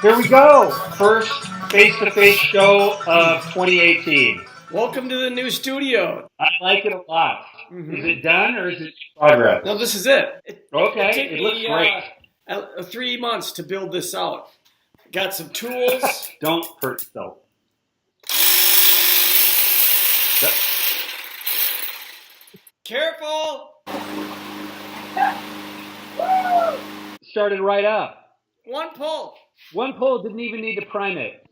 Here we go. First face-to-face show of 2018. Welcome to the new studio. I like it a lot. Mm-hmm. Is it done or is it in progress? No, this is it. It looks great. 3 months to build this out. Got some tools. Don't hurt yourself. Yep. Careful! Started right up. One pull. One pull, didn't even need to prime it.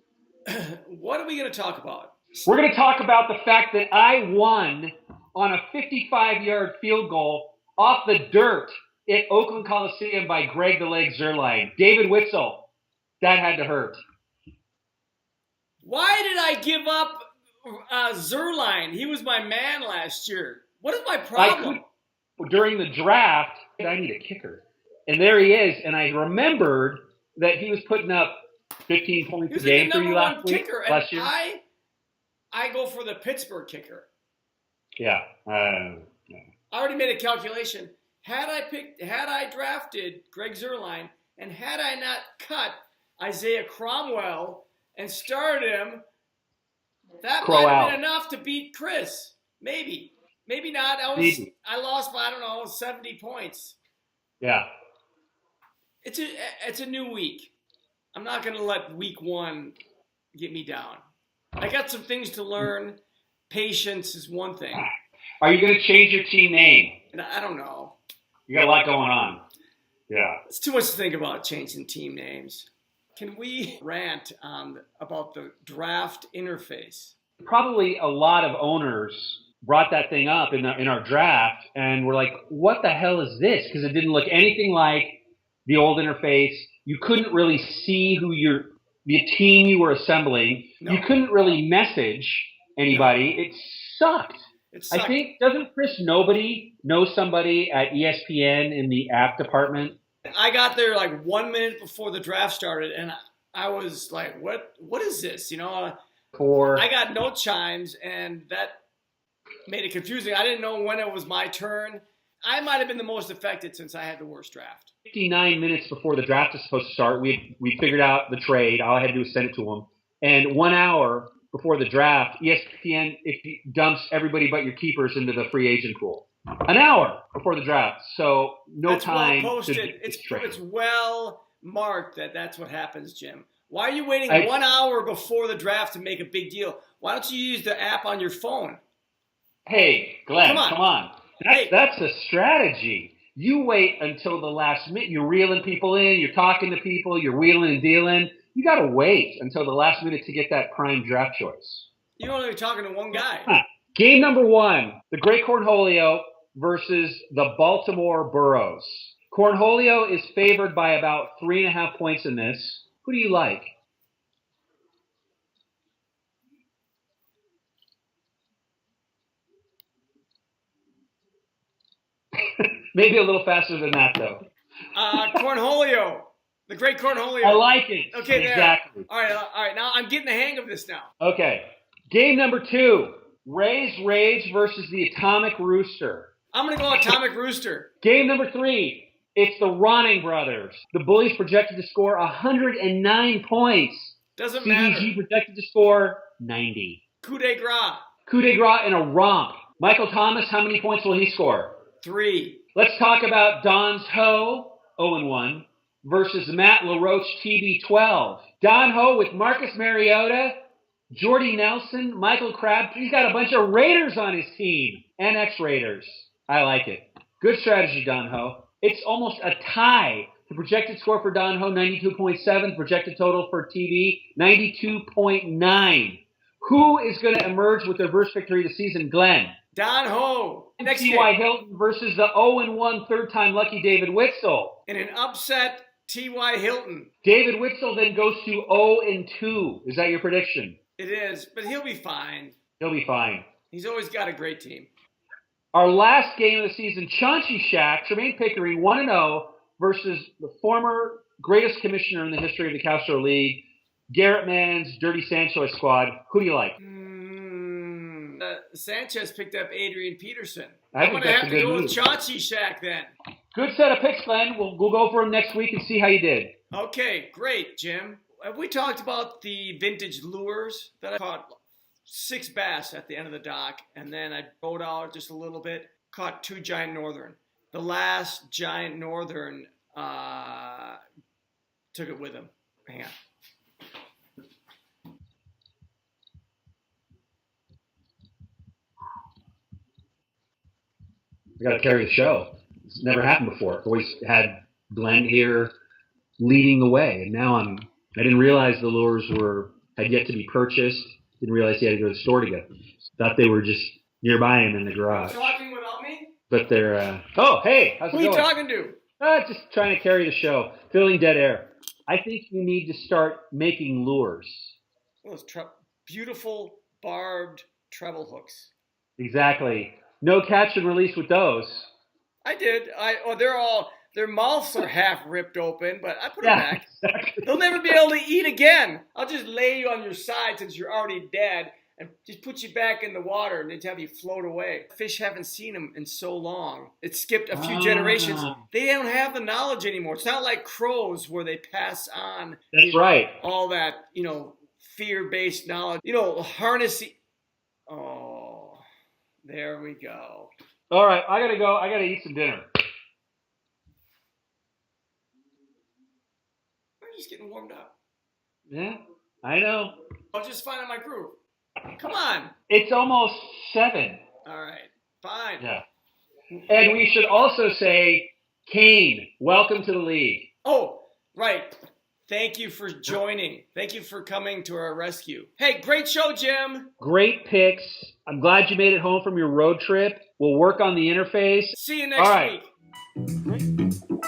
What are we going to talk about? We're going to talk about the fact that I won on a 55-yard field goal off the dirt at Oakland Coliseum by Greg the Leg Zerline. David Witzel, that had to hurt. Why did I give up Zerline? He was my man last year. What is my problem? During the draft, I need a kicker. And there he is, and I remembered that he was putting up 15 points a game for you last year. I go for the Pittsburgh kicker. Yeah. I already made a calculation. Had I drafted Greg Zerline, and had I not cut Isaiah Cromwell and started him, that might have been enough to beat Chris. Maybe not. I lost by 70 points. Yeah. It's a new week. I'm not going to let week one get me down. I got some things to learn. Patience is one thing. Are you going to change your team name? I don't know. You got a lot going on. Yeah. It's too much to think about changing team names. Can we rant about the draft interface? Probably a lot of owners brought that thing up in our draft, and we're like, what the hell is this? Because it didn't look anything like the old interface. You couldn't really see the team you were assembling. No. You couldn't really message anybody. No. It sucked. I think, doesn't Chris Nobody know somebody at ESPN in the app department? I got there like 1 minute before the draft started, and I was like, what is this? I got note chimes, and that made it confusing. I didn't know when it was my turn. I might have been the most affected since I had the worst draft. 59 minutes before the draft is supposed to start, we figured out the trade. All I had to do was send it to them. And 1 hour before the draft, ESPN dumps everybody but your keepers into the free agent pool. An hour before the draft. So that's time. Well posted. It's well marked that's what happens, Jim. Why are you waiting 1 hour before the draft to make a big deal? Why don't you use the app on your phone? Hey, Glenn, come on. That's a strategy. You wait until the last minute. You're reeling people in. You're talking to people. You're wheeling and dealing. You got to wait until the last minute to get that prime draft choice. You're only talking to one guy. Game number 1, the Great Cornholio versus the Baltimore Burros. Cornholio is favored by about 3.5 points in this. Who do you like? Maybe a little faster than that, though. Cornholio. The Great Cornholio. I like it. Okay, exactly. All right. Now I'm getting the hang of this now. Okay. Game number 2. Ray's Rage versus the Atomic Rooster. I'm going to go Atomic Rooster. Game number 3. It's the Ronning Brothers. The Bullies projected to score 109 points. Doesn't matter. CDG projected to score 90. Coup de grace. Coup de grace in a romp. Michael Thomas, how many points will he score? 3. Let's talk about Don's Ho, 0-1, versus Matt LaRoche, TB12. Don Ho with Marcus Mariota, Jordy Nelson, Michael Crabtree. He's got a bunch of Raiders on his team, and ex-Raiders. I like it. Good strategy, Don Ho. It's almost a tie. The projected score for Don Ho, 92.7. Projected total for TB, 92.9. Who is going to emerge with their first victory of the season? Glenn. Don Ho. Next T.Y. Hilton versus the 0-1 third-time lucky David Witzel. In an upset, T.Y. Hilton. David Witzel then goes to 0-2. Is that your prediction? It is, but he'll be fine. He'll be fine. He's always got a great team. Our last game of the season, Chauncey Shack, Tremaine Pickering, 1-0 versus the former greatest commissioner in the history of the Castro League, Garrett Mann's Dirty Sanchez squad. Who do you like? Sanchez picked up Adrian Peterson. I'm going to have to go with Chauncey Shack then. Good set of picks, Glenn. We'll go over them next week and see how you did. Okay, great, Jim. have we talked about the vintage lures that I caught 6 bass at the end of the dock, and then I boat out just a little bit, caught 2 giant northern. The last giant northern took it with him. Hang on. I got to carry the show. It's never happened before. I've always had Glenn here leading the way, and now I didn't realize the lures had yet to be purchased. Didn't realize he had to go to the store to get them. Thought they were just nearby him in the garage. Talking without me? But they're oh, hey, how's it going? Who are you talking to? Just trying to carry the show, filling dead air. I think you need to start making lures. Those beautiful barbed treble hooks. Exactly. No catch and release with those. I did. Their mouths are half ripped open, but I put them back. Exactly. They'll never be able to eat again. I'll just lay you on your side since you're already dead and just put you back in the water and just have you float away. Fish haven't seen them in so long. It skipped a few generations. They don't have the knowledge anymore. It's not like crows where they pass on. That's right. All that, fear-based knowledge. Harnessing. Oh, there we go. All right, I got to go. I got to eat some dinner. We're just getting warmed up. Yeah, I know. I'll just find my groove. Come on. It's almost 7. All right, fine. Yeah. And we should also say, Kane, welcome to the league. Oh, right. Thank you for joining. Thank you for coming to our rescue. Hey, great show, Jim. Great picks. I'm glad you made it home from your road trip. We'll work on the interface. See you next week. Great.